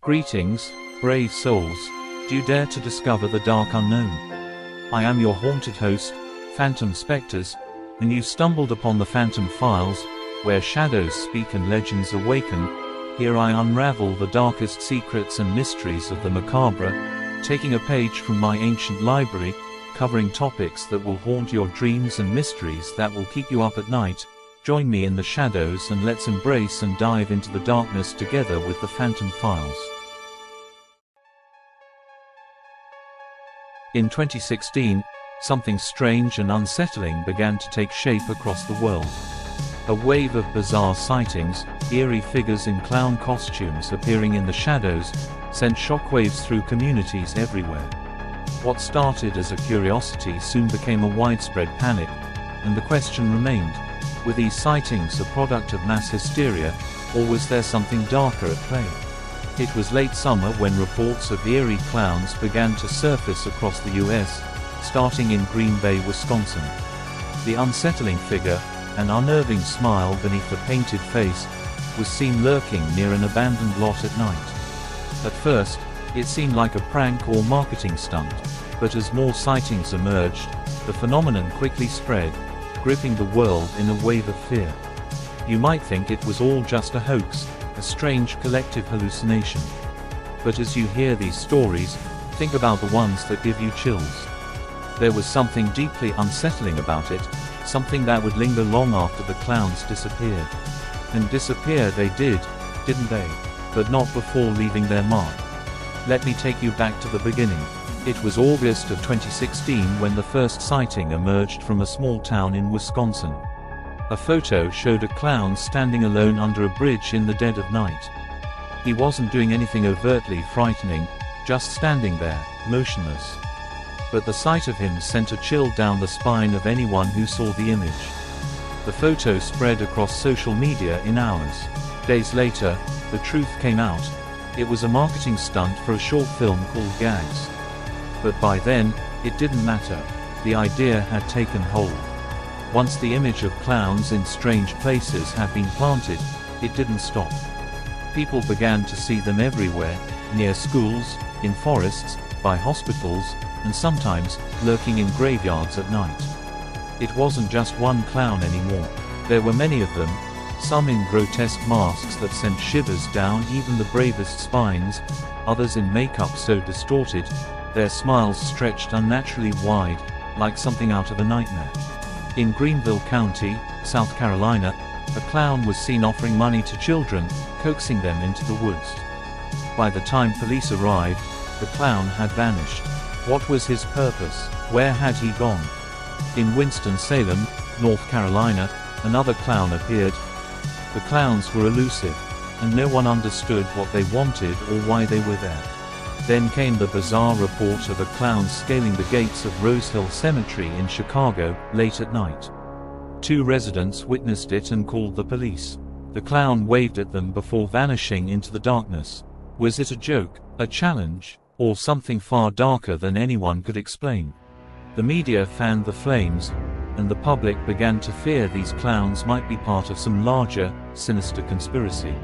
Greetings, brave souls. Do you dare to discover the dark unknown? I am your haunted host, Phantom Spectres, and you've stumbled upon the Phantom Files, where shadows speak and legends awaken. Here I unravel the darkest secrets and mysteries of the macabre, taking a page from my ancient library, covering topics that will haunt your dreams and mysteries that will keep you up at night. Join me in the shadows and let's embrace and dive into the darkness together with the Phantom Files. In 2016, something strange and unsettling began to take shape across the world. A wave of bizarre sightings, eerie figures in clown costumes appearing in the shadows, sent shockwaves through communities everywhere. What started as a curiosity soon became a widespread panic, and the question remained: were these sightings a product of mass hysteria, or was there something darker at play? It was late summer when reports of eerie clowns began to surface across the US, starting in Green Bay, Wisconsin. The unsettling figure, an unnerving smile beneath a painted face, was seen lurking near an abandoned lot at night. At first, it seemed like a prank or marketing stunt, but as more sightings emerged, the phenomenon quickly spread, gripping the world in a wave of fear. You might think it was all just a hoax, a strange collective hallucination. But as you hear these stories, think about the ones that give you chills. There was something deeply unsettling about it, something that would linger long after the clowns disappeared. And disappear they did, didn't they? But not before leaving their mark. Let me take you back to the beginning. It was August of 2016 when the first sighting emerged from a small town in Wisconsin. A photo showed a clown standing alone under a bridge in the dead of night. He wasn't doing anything overtly frightening, just standing there, motionless. But the sight of him sent a chill down the spine of anyone who saw the image. The photo spread across social media in hours. Days later, the truth came out. It was a marketing stunt for a short film called Gags. But by then, it didn't matter. The idea had taken hold. Once the image of clowns in strange places had been planted, it didn't stop. People began to see them everywhere, near schools, in forests, by hospitals, and sometimes, lurking in graveyards at night. It wasn't just one clown anymore. There were many of them, some in grotesque masks that sent shivers down even the bravest spines, others in makeup so distorted, their smiles stretched unnaturally wide, like something out of a nightmare. In Greenville County, South Carolina, a clown was seen offering money to children, coaxing them into the woods. By the time police arrived, the clown had vanished. What was his purpose? Where had he gone? In Winston-Salem, North Carolina, another clown appeared. The clowns were elusive, and no one understood what they wanted or why they were there. Then came the bizarre report of a clown scaling the gates of Rose Hill Cemetery in Chicago, late at night. 2 residents witnessed it and called the police. The clown waved at them before vanishing into the darkness. Was it a joke, a challenge, or something far darker than anyone could explain? The media fanned the flames, and the public began to fear these clowns might be part of some larger, sinister conspiracy.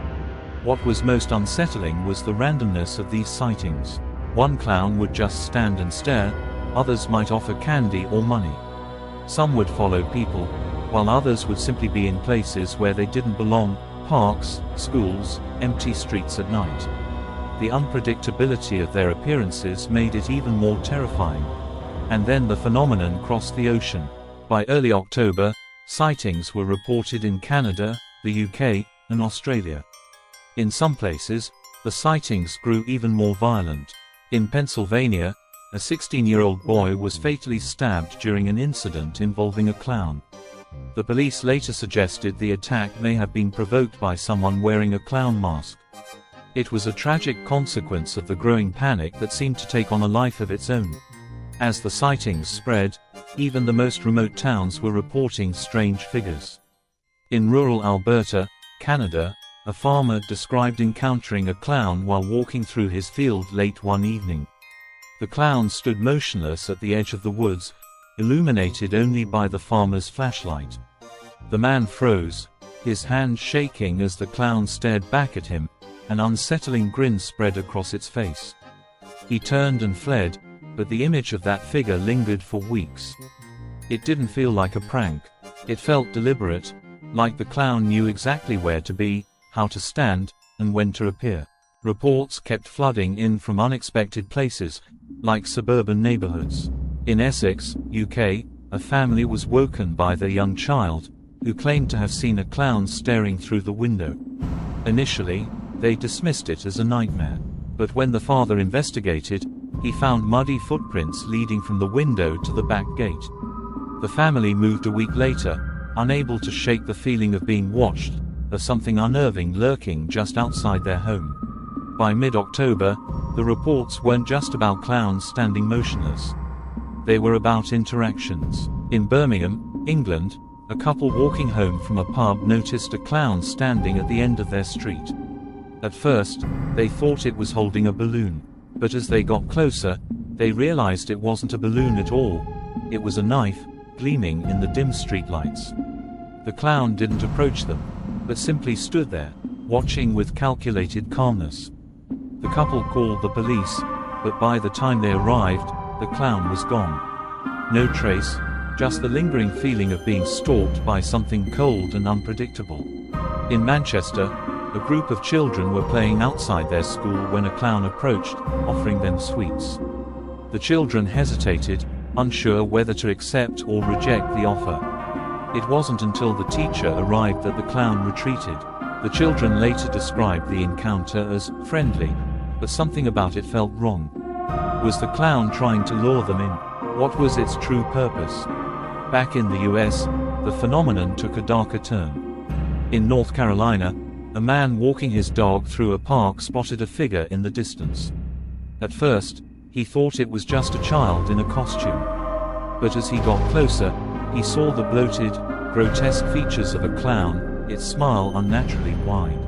What was most unsettling was the randomness of these sightings. One clown would just stand and stare, others might offer candy or money. Some would follow people, while others would simply be in places where they didn't belong, parks, schools, empty streets at night. The unpredictability of their appearances made it even more terrifying. And then the phenomenon crossed the ocean. By early October, sightings were reported in Canada, the UK, and Australia. In some places, the sightings grew even more violent. In Pennsylvania, a 16-year-old boy was fatally stabbed during an incident involving a clown. The police later suggested the attack may have been provoked by someone wearing a clown mask. It was a tragic consequence of the growing panic that seemed to take on a life of its own. As the sightings spread, even the most remote towns were reporting strange figures. In rural Alberta, Canada, a farmer described encountering a clown while walking through his field late one evening. The clown stood motionless at the edge of the woods, illuminated only by the farmer's flashlight. The man froze, his hand shaking as the clown stared back at him, An unsettling grin spread across its face. He turned and fled, but the image of that figure lingered for weeks. It didn't feel like a prank. It felt deliberate, like the clown knew exactly where to be, how to stand, and when to appear. Reports kept flooding in from unexpected places, like suburban neighborhoods. In Essex, UK, a family was woken by their young child, who claimed to have seen a clown staring through the window. Initially, they dismissed it as a nightmare. But when the father investigated, he found muddy footprints leading from the window to the back gate. The family moved a week later, unable to shake the feeling of being watched, of something unnerving lurking just outside their home. By mid-October, the reports weren't just about clowns standing motionless. They were about interactions. In Birmingham, England, a couple walking home from a pub noticed a clown standing at the end of their street. At first, they thought it was holding a balloon, but as they got closer, they realized it wasn't a balloon at all. It was a knife, gleaming in the dim streetlights. The clown didn't approach them, but simply stood there, watching with calculated calmness. The couple called the police, but by the time they arrived, the clown was gone. No trace, just the lingering feeling of being stalked by something cold and unpredictable. In Manchester, a group of children were playing outside their school when a clown approached, offering them sweets. The children hesitated, unsure whether to accept or reject the offer. It wasn't until the teacher arrived that the clown retreated. The children later described the encounter as friendly, but something about it felt wrong. Was the clown trying to lure them in? What was its true purpose? Back in the US, the phenomenon took a darker turn. In North Carolina, a man walking his dog through a park spotted a figure in the distance. At first, he thought it was just a child in a costume. But as he got closer, he saw the bloated, grotesque features of a clown, its smile unnaturally wide.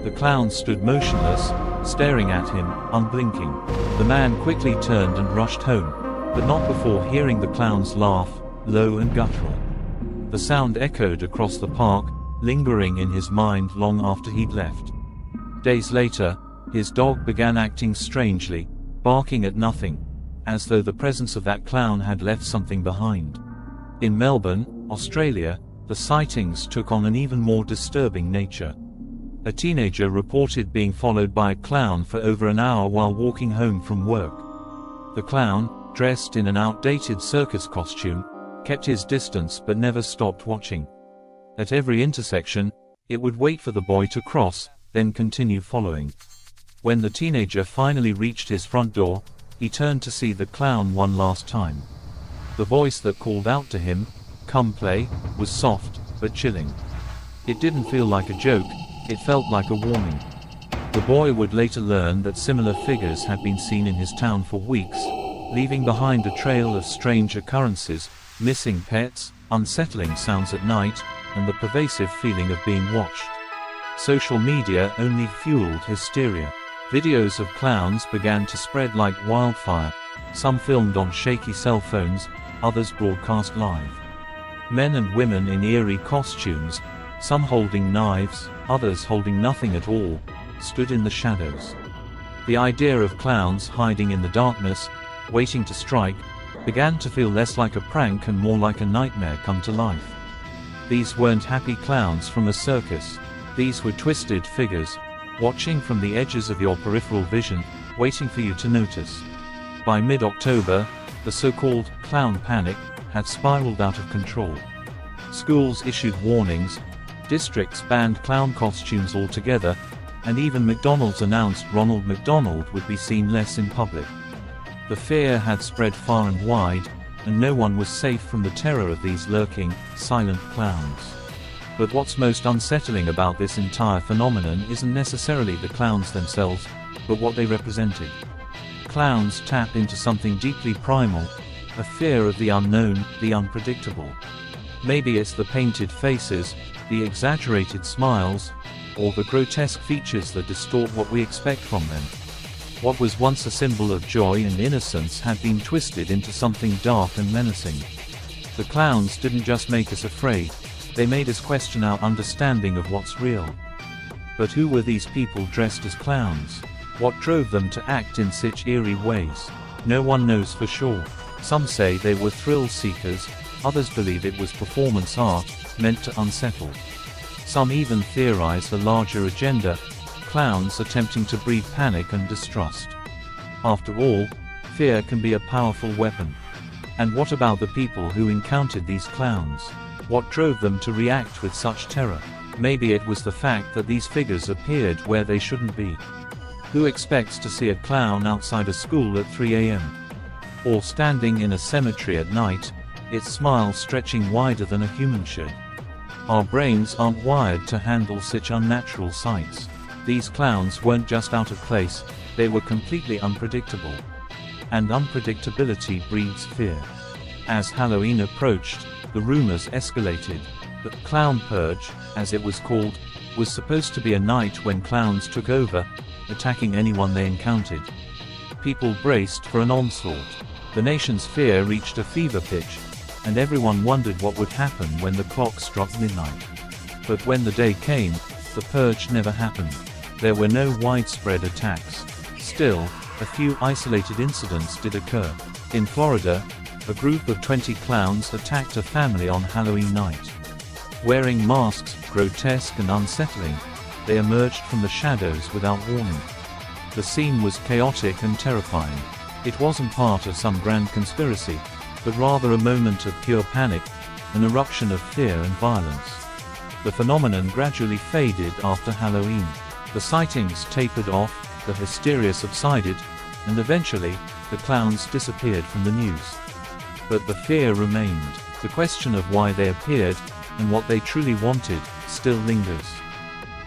The clown stood motionless, staring at him, unblinking. The man quickly turned and rushed home, but not before hearing the clown's laugh, low and guttural. The sound echoed across the park, lingering in his mind long after he'd left. Days later, his dog began acting strangely, barking at nothing, as though the presence of that clown had left something behind. In Melbourne, Australia, the sightings took on an even more disturbing nature. A teenager reported being followed by a clown for over an hour while walking home from work. The clown, dressed in an outdated circus costume, kept his distance but never stopped watching. At every intersection, it would wait for the boy to cross, then continue following. When the teenager finally reached his front door, he turned to see the clown one last time. The voice that called out to him, "Come play," was soft, but chilling. It didn't feel like a joke, it felt like a warning. The boy would later learn that similar figures had been seen in his town for weeks, leaving behind a trail of strange occurrences, missing pets, unsettling sounds at night, and the pervasive feeling of being watched. Social media only fueled hysteria. Videos of clowns began to spread like wildfire, some filmed on shaky cell phones, others broadcast live. Men and women in eerie costumes, some holding knives, others holding nothing at all, stood in the shadows. The idea of clowns hiding in the darkness, waiting to strike, began to feel less like a prank and more like a nightmare come to life. These weren't happy clowns from a circus. These were twisted figures, watching from the edges of your peripheral vision, waiting for you to notice. By mid-October, the so-called clown panic had spiraled out of control. Schools issued warnings, districts banned clown costumes altogether, and even McDonald's announced Ronald McDonald would be seen less in public. The fear had spread far and wide, and no one was safe from the terror of these lurking, silent clowns. But what's most unsettling about this entire phenomenon isn't necessarily the clowns themselves, but what they represented. Clowns tap into something deeply primal, a fear of the unknown, the unpredictable. Maybe it's the painted faces, the exaggerated smiles, or the grotesque features that distort what we expect from them. What was once a symbol of joy and innocence had been twisted into something dark and menacing. The clowns didn't just make us afraid, they made us question our understanding of what's real. But who were these people dressed as clowns? What drove them to act in such eerie ways? No one knows for sure. Some say they were thrill seekers, others believe it was performance art, meant to unsettle. Some even theorize a larger agenda, clowns attempting to breed panic and distrust. After all, fear can be a powerful weapon. And what about the people who encountered these clowns? What drove them to react with such terror? Maybe it was the fact that these figures appeared where they shouldn't be. Who expects to see a clown outside a school at 3 a.m.? Or standing in a cemetery at night, its smile stretching wider than a human should? Our brains aren't wired to handle such unnatural sights. These clowns weren't just out of place, they were completely unpredictable. And unpredictability breeds fear. As Halloween approached, the rumors escalated. The Clown Purge, as it was called, was supposed to be a night when clowns took over, attacking anyone they encountered. People braced for an onslaught. The nation's fear reached a fever pitch, and everyone wondered what would happen when the clock struck midnight. But when the day came, the purge never happened. There were no widespread attacks. Still, a few isolated incidents did occur. In Florida, a group of 20 clowns attacked a family on Halloween night. Wearing masks, grotesque and unsettling, they emerged from the shadows without warning. The scene was chaotic and terrifying. It wasn't part of some grand conspiracy, but rather a moment of pure panic, an eruption of fear and violence. The phenomenon gradually faded after Halloween. The sightings tapered off, the hysteria subsided, and eventually, the clowns disappeared from the news. But the fear remained. The question of why they appeared, and what they truly wanted, still lingers.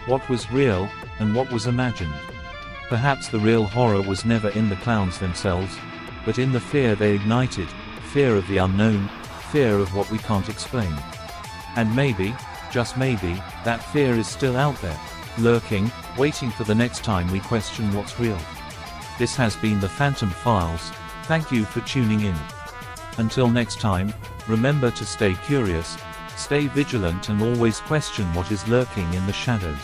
What was real, and what was imagined? Perhaps the real horror was never in the clowns themselves, but in the fear they ignited, fear of the unknown, fear of what we can't explain. And maybe, just maybe, that fear is still out there, lurking, waiting for the next time we question what's real. This has been the Phantom Files. Thank you for tuning in. Until next time, remember to stay curious, stay vigilant and always question what is lurking in the shadows.